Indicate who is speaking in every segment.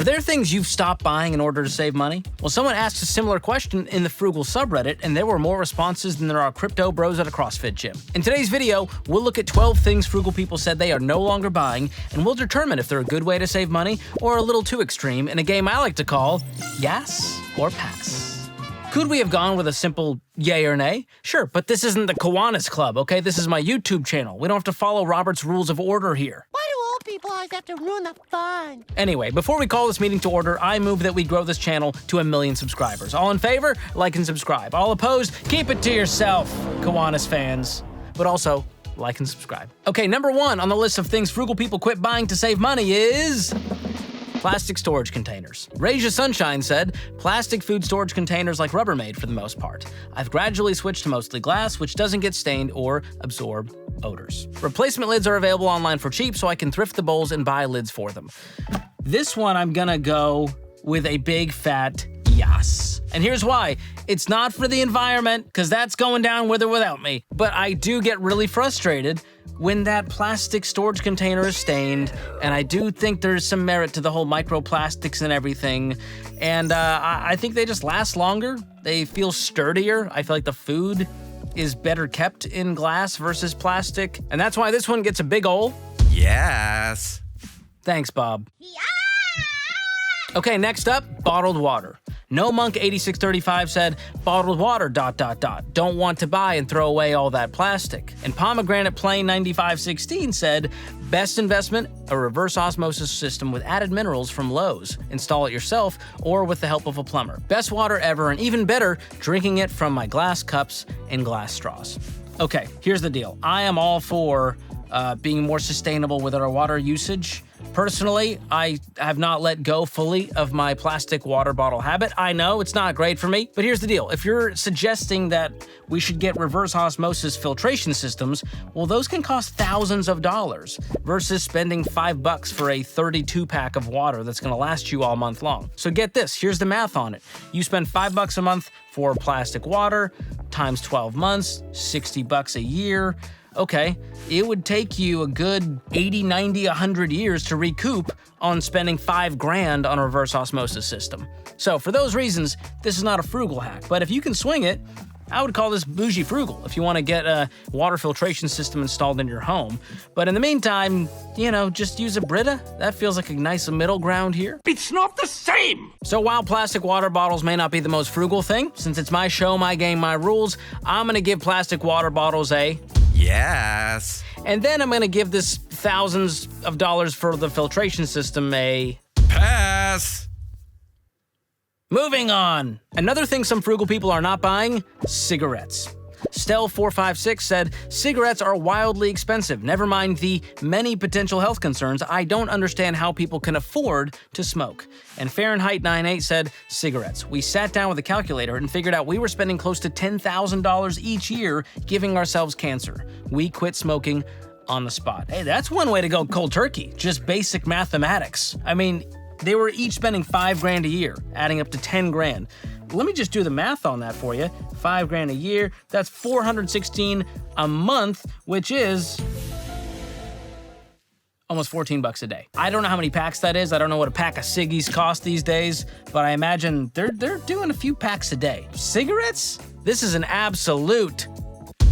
Speaker 1: Are there things you've stopped buying in order to save money? Well, someone asked a similar question in the Frugal subreddit, and there were more responses than there are crypto bros at a CrossFit gym. In today's video, we'll look at 12 things Frugal people said they are no longer buying, and we'll determine if they're a good way to save money or a little too extreme in a game I like to call Yes or Pass. Could we have gone with a simple yay or nay? Sure, but this isn't the Kiwanis Club, okay? This is my YouTube channel. We don't have to follow Robert's rules of order here.
Speaker 2: Why do old people always have to ruin the fun?
Speaker 1: Anyway, before we call this meeting to order, I move that we grow this channel to 1 million subscribers. All in favor? Like and subscribe. All opposed? Keep it to yourself, Kiwanis fans. But also, like and subscribe. Okay, number 1 on the list of things Frugal people quit buying to save money is plastic storage containers. Raja Sunshine said, plastic food storage containers like Rubbermaid for the most part. I've gradually switched to mostly glass, which doesn't get stained or absorb odors. Replacement lids are available online for cheap, so I can thrift the bowls and buy lids for them. This one I'm gonna go with a big fat yes. And here's why. It's not for the environment, because that's going down with or without me. But I do get really frustrated when that plastic storage container is stained, and I do think there's some merit to the whole microplastics and everything. And I think they just last longer. They feel sturdier. I feel like the food is better kept in glass versus plastic. And that's why this one gets a big ol'
Speaker 3: yes.
Speaker 1: Thanks, Bob. Okay, next up, bottled water. No Monk 8635 said, bottled water, ... Don't want to buy and throw away all that plastic. And Pomegranate Plain 9516 said, best investment, a reverse osmosis system with added minerals from Lowe's. Install it yourself or with the help of a plumber. Best water ever, and even better, drinking it from my glass cups and glass straws. Okay, here's the deal. I am all for being more sustainable with our water usage. Personally, I have not let go fully of my plastic water bottle habit. I know it's not great for me, but here's the deal. If you're suggesting that we should get reverse osmosis filtration systems, well, those can cost thousands of dollars versus spending $5 for a 32-pack of water that's gonna last you all month long. So get this, here's the math on it. You spend $5 a month for plastic water, times 12 months, $60 a year. Okay, it would take you a good 80, 90, 100 years to recoup on spending $5,000 on a reverse osmosis system. So for those reasons, this is not a frugal hack, but if you can swing it, I would call this bougie frugal if you want to get a water filtration system installed in your home. But in the meantime, just use a Brita. That feels like a nice middle ground here.
Speaker 4: It's not the same!
Speaker 1: So while plastic water bottles may not be the most frugal thing, since it's my show, my game, my rules, I'm gonna give plastic water bottles a
Speaker 3: yes.
Speaker 1: And then I'm gonna give this thousands of dollars for the filtration system a
Speaker 3: pass.
Speaker 1: Moving on. Another thing some frugal people are not buying, cigarettes. Stell456 said, cigarettes are wildly expensive. Never mind the many potential health concerns. I don't understand how people can afford to smoke. And Fahrenheit98 said, cigarettes. We sat down with a calculator and figured out we were spending close to $10,000 each year giving ourselves cancer. We quit smoking on the spot. Hey, that's one way to go cold turkey. Just basic mathematics. I mean, they were each spending $5,000 a year, adding up to $10,000. Let me just do the math on that for you. $5,000 a year, that's $416 a month, which is almost $14 a day. I don't know how many packs that is. I don't know what a pack of ciggies cost these days, but I imagine they're doing a few packs a day. Cigarettes? This is an absolute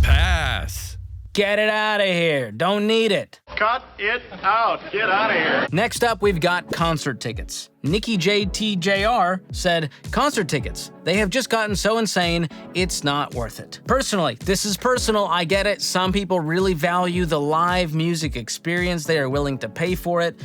Speaker 3: pass.
Speaker 1: Get it out of here. Don't need it.
Speaker 4: Cut it out. Get out of here.
Speaker 1: Next up, we've got concert tickets. Nikki JTJR said, concert tickets. They have just gotten so insane, it's not worth it. Personally, this is personal, I get it. Some people really value the live music experience. They are willing to pay for it.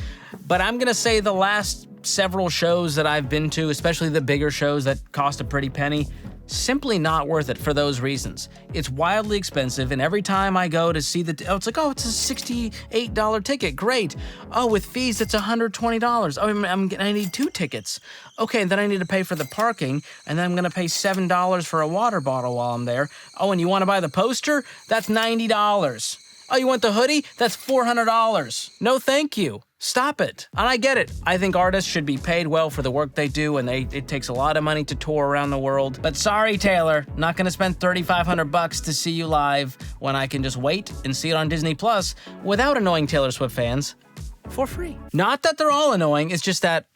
Speaker 1: But I'm gonna say the last several shows that I've been to, especially the bigger shows that cost a pretty penny, simply not worth it for those reasons. It's wildly expensive, and every time I go to see it's like, oh, it's a $68 ticket, great. Oh, with fees, it's $120. Oh, I need 2 tickets. Okay, and then I need to pay for the parking, and then I'm gonna pay $7 for a water bottle while I'm there. Oh, and you wanna buy the poster? That's $90. Oh, you want the hoodie? That's $400. No, thank you. Stop it. And I get it. I think artists should be paid well for the work they do, and it takes a lot of money to tour around the world. But sorry, Taylor, not gonna spend $3,500 to see you live when I can just wait and see it on Disney Plus without annoying Taylor Swift fans for free. Not that they're all annoying, it's just that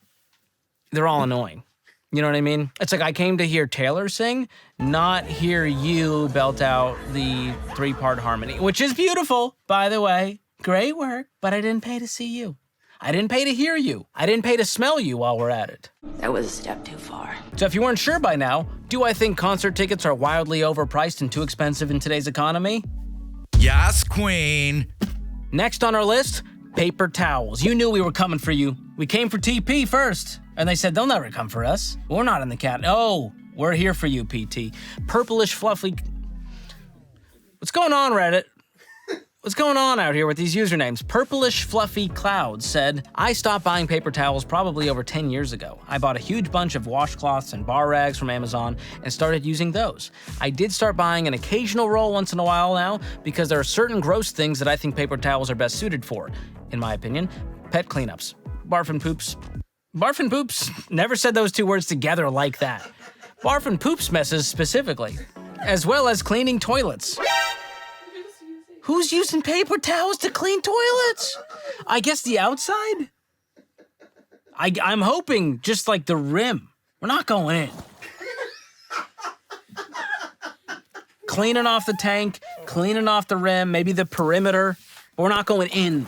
Speaker 1: they're all annoying. You know what I mean? It's like I came to hear Taylor sing, not hear you belt out the 3-part harmony, which is beautiful, by the way. Great work, but I didn't pay to see you. I didn't pay to hear you. I didn't pay to smell you while we're at it.
Speaker 5: That was a step too far.
Speaker 1: So if you weren't sure by now, do I think concert tickets are wildly overpriced and too expensive in today's economy?
Speaker 3: Yes, queen.
Speaker 1: Next on our list, paper towels. You knew we were coming for you. We came for TP first, and they said they'll never come for us. We're not in the cat. Oh, we're here for you, PT. Purplish, fluffy. What's going on, Reddit? What's going on out here with these usernames? Purplish Fluffy Clouds said, I stopped buying paper towels probably over 10 years ago. I bought a huge bunch of washcloths and bar rags from Amazon and started using those. I did start buying an occasional roll once in a while now because there are certain gross things that I think paper towels are best suited for. In my opinion, pet cleanups. Barf and poops. Barf and poops. Never said those two words together like that. Barf and poops messes specifically, as well as cleaning toilets. Who's using paper towels to clean toilets? I guess the outside? I'm hoping just like the rim. We're not going in. Cleaning off the tank, cleaning off the rim, maybe the perimeter. But we're not going in.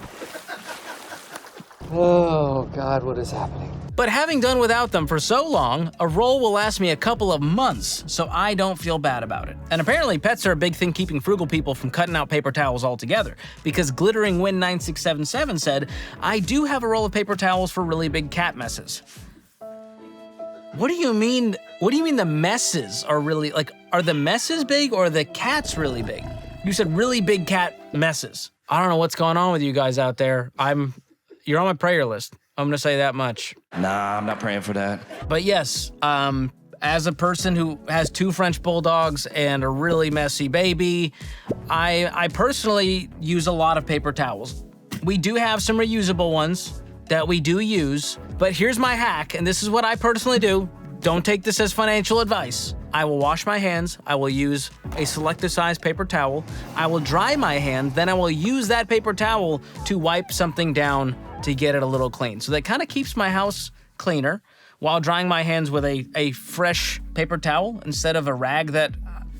Speaker 6: Oh, God, what is happening?
Speaker 1: But having done without them for so long, a roll will last me a couple of months, so I don't feel bad about it. And apparently pets are a big thing keeping frugal people from cutting out paper towels altogether, because Glittering Win 9677 said, I do have a roll of paper towels for really big cat messes. What do you mean? What do you mean the messes are really, like, are the messes big or are the cats really big? You said really big cat messes. I don't know what's going on with you guys out there. You're on my prayer list. I'm gonna say that much.
Speaker 7: Nah, I'm not praying for that.
Speaker 1: But yes, as a person who has 2 French bulldogs and a really messy baby, I personally use a lot of paper towels. We do have some reusable ones that we do use, but here's my hack, and this is what I personally do. Don't take this as financial advice. I will wash my hands, I will use a selective size paper towel, I will dry my hand, then I will use that paper towel to wipe something down to get it a little clean. So that kind of keeps my house cleaner while drying my hands with a fresh paper towel instead of a rag that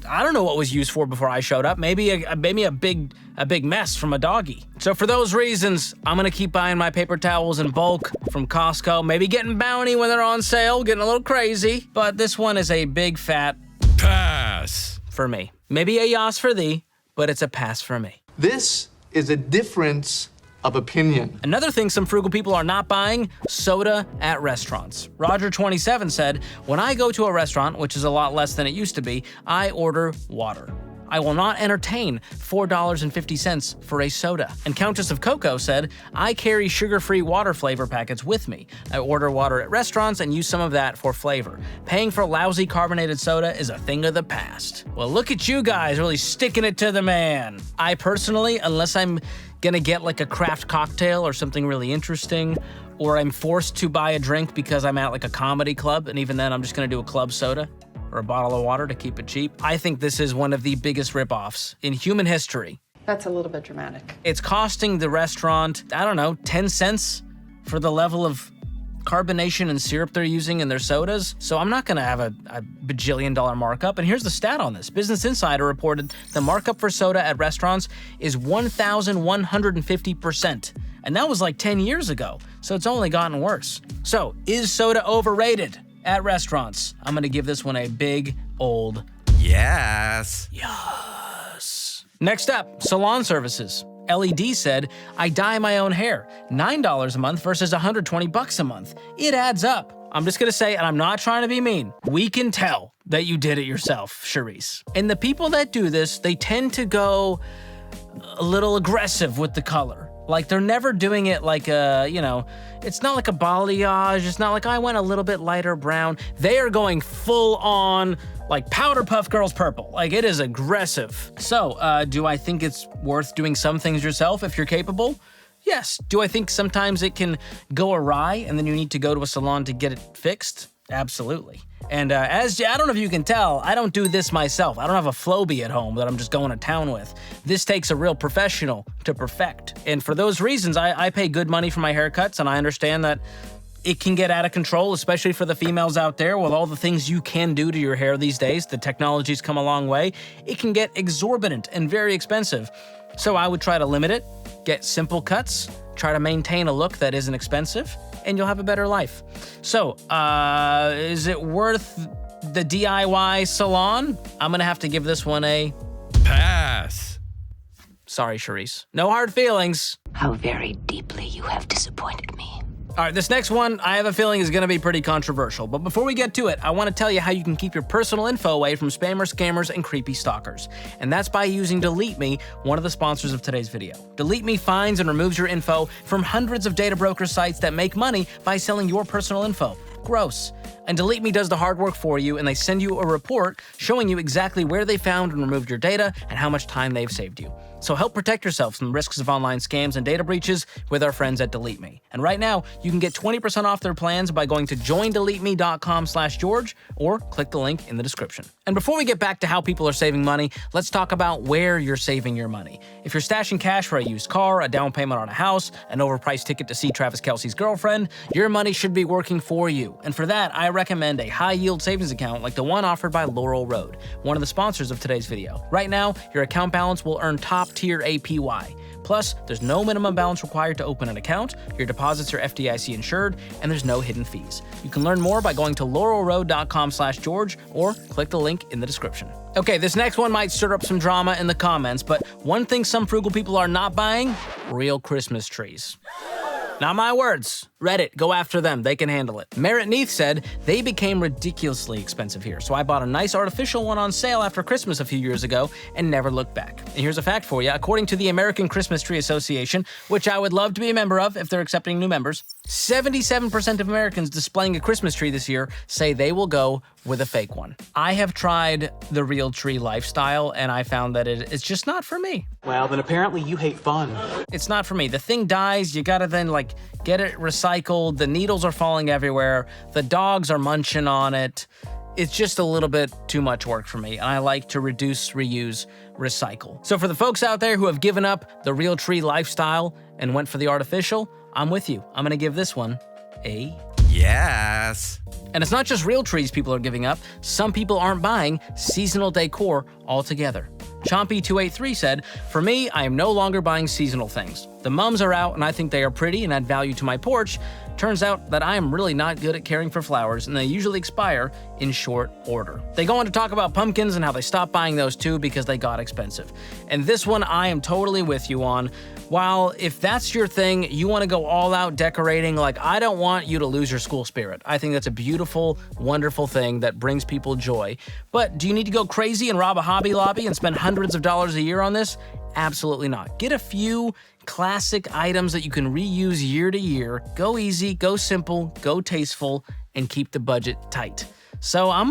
Speaker 1: I don't know what was used for before I showed up. Maybe a big mess from a doggy. So for those reasons, I'm gonna keep buying my paper towels in bulk from Costco, maybe getting Bounty when they're on sale, getting a little crazy. But this one is a big fat
Speaker 3: Pass.
Speaker 1: for me. Maybe a yas for thee, but it's a pass for me.
Speaker 8: This is a difference of opinion.
Speaker 1: Another thing some frugal people are not buying, soda at restaurants. Roger27 said, when I go to a restaurant, which is a lot less than it used to be, I order water. I will not entertain $4.50 for a soda. And Countess of Cocoa said, I carry sugar-free water flavor packets with me. I order water at restaurants and use some of that for flavor. Paying for lousy carbonated soda is a thing of the past. Well, look at you guys really sticking it to the man. I personally, unless I'm gonna get like a craft cocktail or something really interesting, or I'm forced to buy a drink because I'm at like a comedy club, and even then I'm just gonna do a club soda or a bottle of water to keep it cheap. I think this is one of the biggest ripoffs in human history.
Speaker 9: That's a little bit dramatic.
Speaker 1: It's costing the restaurant, I don't know, 10 cents for the level of carbonation and syrup they're using in their sodas. So I'm not gonna have a bajillion-dollar markup. And here's the stat on this. Business Insider reported the markup for soda at restaurants is 1,150%. And that was like 10 years ago. So it's only gotten worse. So is soda overrated at restaurants? I'm gonna give this one a big old
Speaker 3: Yes.
Speaker 1: yes. Next up, Salon Services. LED said, I dye my own hair. $9 a month versus $120 a month. It adds up. I'm just gonna say, and I'm not trying to be mean, we can tell that you did it yourself, Charisse. And the people that do this, they tend to go a little aggressive with the color. Like they're never doing it like it's not like a balayage. It's not like I went a little bit lighter brown. They are going full on like Powder Puff Girls purple. Like it is aggressive. So do I think it's worth doing some things yourself if you're capable? Yes. Do I think sometimes it can go awry and then you need to go to a salon to get it fixed? Absolutely. And I don't know if you can tell, I don't do this myself. I don't have a Flowbee at home that I'm just going to town with. This takes a real professional to perfect. And for those reasons, I pay good money for my haircuts, and I understand that it can get out of control, especially for the females out there with all the things you can do to your hair these days. The technology's come a long way. It can get exorbitant and very expensive. So I would try to limit it, get simple cuts, try to maintain a look that isn't expensive, and you'll have a better life. So, is it worth the DIY salon? I'm gonna have to give this one a
Speaker 3: Pass.
Speaker 1: sorry, Charisse. No hard feelings.
Speaker 5: How very deeply you have disappointed me.
Speaker 1: All right, this next one, I have a feeling is gonna be pretty controversial, but before we get to it, I wanna tell you how you can keep your personal info away from spammers, scammers, and creepy stalkers. And that's by using Delete Me, one of the sponsors of today's video. Delete Me finds and removes your info from hundreds of data broker sites that make money by selling your personal info. Gross. And Delete Me does the hard work for you, and they send you a report showing you exactly where they found and removed your data and how much time they've saved you. So help protect yourself from the risks of online scams and data breaches with our friends at Delete Me. And right now, you can get 20% off their plans by going to joindeleteme.com/George or click the link in the description. And before we get back to how people are saving money, let's talk about where you're saving your money. If you're stashing cash for a used car, a down payment on a house, an overpriced ticket to see Travis Kelce's girlfriend, your money should be working for you. And for that, I recommend a high-yield savings account like the one offered by Laurel, one of the sponsors of today's video. Right now, your account balance will earn top-tier APY. Plus, there's no minimum balance required to open an account, your deposits are FDIC insured, and there's no hidden fees. You can learn more by going to laurelroad.com/George or click the link in the description. Okay, this next one might stir up some drama in the comments, but one thing some frugal people are not buying: real Christmas trees. Not my words. Reddit, go after them. They can handle it. Merritt Neath said, they became ridiculously expensive here, so I bought a nice artificial one on sale after Christmas a few years ago and never looked back. And here's a fact for you. According to the American Christmas Tree Association, which I would love to be a member of if they're accepting new members, 77% of Americans displaying a Christmas tree this year say they will go with a fake one. I have tried the real tree lifestyle, and I found that it's just not for me.
Speaker 9: Well, then apparently you hate fun.
Speaker 1: It's not for me. The thing dies, you gotta then get it recycled, the needles are falling everywhere, the dogs are munching on it. It's just a little bit too much work for me, and I like to reduce, reuse, recycle. So for the folks out there who have given up the real tree lifestyle and went for the artificial, I'm with you. I'm gonna give this one a
Speaker 3: Yes.
Speaker 1: And it's not just real trees people are giving up. Some people aren't buying seasonal decor altogether. Chompy283 said, for me, I am no longer buying seasonal things. The mums are out and I think they are pretty and add value to my porch. Turns out that I am really not good at caring for flowers and they usually expire in short order. They go on to talk about pumpkins and how they stopped buying those too because they got expensive. And this one I am totally with you on. While if that's your thing, you want to go all out decorating, I don't want you to lose your school spirit. I think that's a beautiful, wonderful thing that brings people joy. But do you need to go crazy and rob a Hobby Lobby and spend hundreds of dollars a year on this? Absolutely not. Get a few classic items that you can reuse year to year. Go easy, go simple, go tasteful, and keep the budget tight. So I'm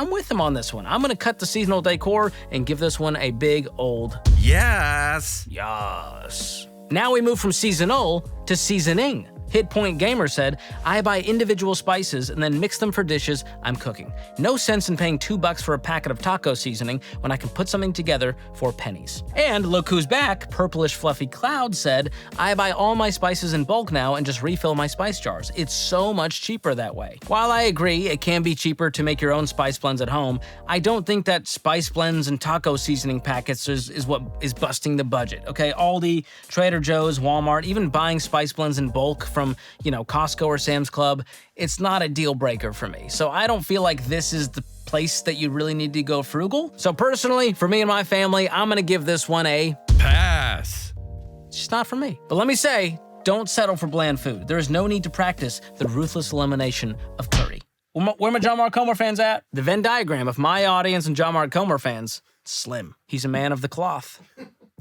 Speaker 1: with them on this one. I'm gonna cut the seasonal decor and give this one a big old
Speaker 3: Yes.
Speaker 1: yes. Now we move from seasonal to seasoning. Hit Point Gamer said, I buy individual spices and then mix them for dishes I'm cooking. No sense in paying $2 for a packet of taco seasoning when I can put something together for pennies. And look who's back, Purplish Fluffy Cloud said, I buy all my spices in bulk now and just refill my spice jars. It's so much cheaper that way. While I agree it can be cheaper to make your own spice blends at home, I don't think that spice blends and taco seasoning packets is what is busting the budget, okay? Aldi, Trader Joe's, Walmart, even buying spice blends in bulk from, Costco or Sam's Club, it's not a deal breaker for me. So I don't feel like this is the place that you really need to go frugal. So personally, for me and my family, I'm gonna give this one a
Speaker 3: pass.
Speaker 1: It's just not for me. But let me say, don't settle for bland food. There is no need to practice the ruthless elimination of curry. Where my John Mark Comer fans at? The Venn diagram of my audience and John Mark Comer fans, slim. He's a man of the cloth.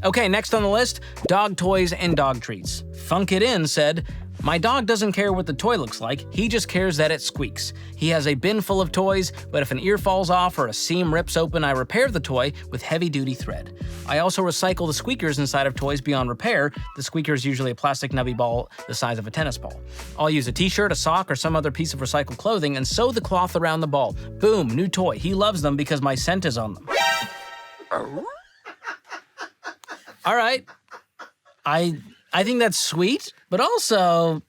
Speaker 1: Okay, next on the list, dog toys and dog treats. Funk It In said, my dog doesn't care what the toy looks like, he just cares that it squeaks. He has a bin full of toys, but if an ear falls off or a seam rips open, I repair the toy with heavy-duty thread. I also recycle the squeakers inside of toys beyond repair. The squeaker is usually a plastic nubby ball the size of a tennis ball. I'll use a t-shirt, a sock, or some other piece of recycled clothing and sew the cloth around the ball. Boom, new toy. He loves them because my scent is on them. All right. I think that's sweet, but also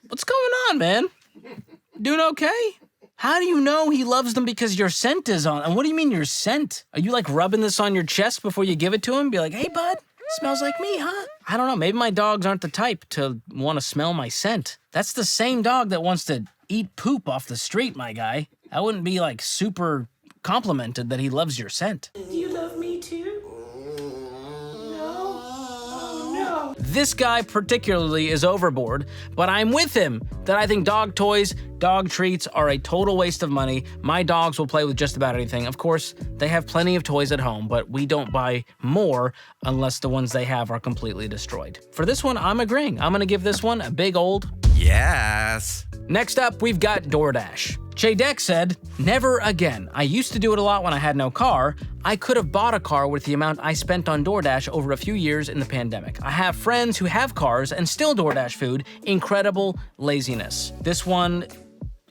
Speaker 1: What's going on, man? Doing okay? How do you know he loves them? Because your scent is on. And what do you mean your scent? Are you like rubbing this on your chest before you give it to him? Be like, hey, bud, smells like me, huh? I don't know. Maybe my dogs aren't the type to want to smell my scent. That's the same dog that wants to eat poop off the street, my guy. I wouldn't be like super complimented that he loves your scent.
Speaker 5: Do you love me too? No? Oh, no.
Speaker 1: This guy particularly is overboard, but I'm with him that I think dog toys, dog treats are a total waste of money. My dogs will play with just about anything. Of course, they have plenty of toys at home, but we don't buy more unless the ones they have are completely destroyed. For this one, I'm agreeing. I'm gonna give this one a big old
Speaker 3: Yes.
Speaker 1: Next up, we've got DoorDash. Chadek said, never again. I used to do it a lot when I had no car. I could have bought a car with the amount I spent on DoorDash over a few years in the pandemic. I have friends who have cars and still DoorDash food. Incredible laziness. This one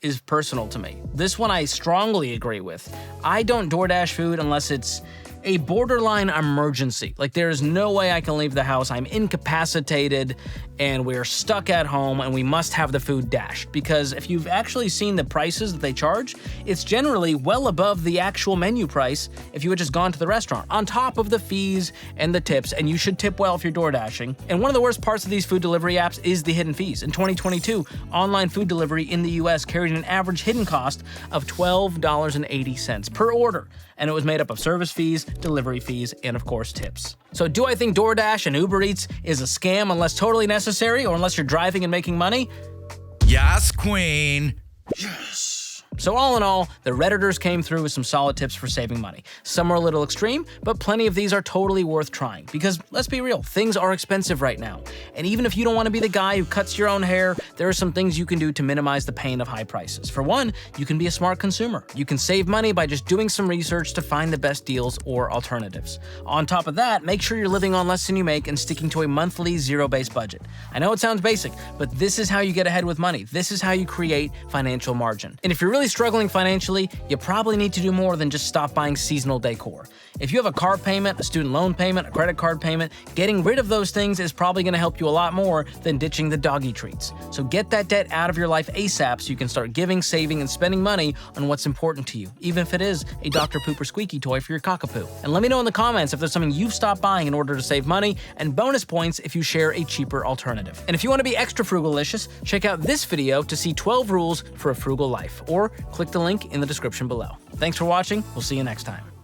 Speaker 1: is personal to me. This one I strongly agree with. I don't DoorDash food unless it's a borderline emergency. Like there's no way I can leave the house. I'm incapacitated and we're stuck at home and we must have the food dashed. Because if you've actually seen the prices that they charge, it's generally well above the actual menu price if you had just gone to the restaurant, on top of the fees and the tips, and you should tip well if you're door dashing. And one of the worst parts of these food delivery apps is the hidden fees. In 2022, online food delivery in the US carried an average hidden cost of $12.80 per order. And it was made up of service fees, delivery fees, and of course tips. So do I think DoorDash and Uber Eats is a scam unless totally necessary or unless you're driving and making money?
Speaker 3: Yes, queen.
Speaker 1: So all in all, the Redditors came through with some solid tips for saving money. Some are a little extreme, but plenty of these are totally worth trying. Because let's be real, things are expensive right now. And even if you don't want to be the guy who cuts your own hair, there are some things you can do to minimize the pain of high prices. For one, you can be a smart consumer. You can save money by just doing some research to find the best deals or alternatives. On top of that, make sure you're living on less than you make and sticking to a monthly zero-based budget. I know it sounds basic, but this is how you get ahead with money. This is how you create financial margin. And if you're really struggling financially, you probably need to do more than just stop buying seasonal decor. If you have a car payment, a student loan payment, a credit card payment, getting rid of those things is probably going to help you a lot more than ditching the doggy treats. So get that debt out of your life ASAP so you can start giving, saving, and spending money on what's important to you, even if it is a Dr. Pooper squeaky toy for your cockapoo. And let me know in the comments if there's something you've stopped buying in order to save money, and bonus points if you share a cheaper alternative. And if you want to be extra frugalicious, check out this video to see 12 rules for a frugal life, or click the link in the description below. Thanks for watching. We'll see you next time.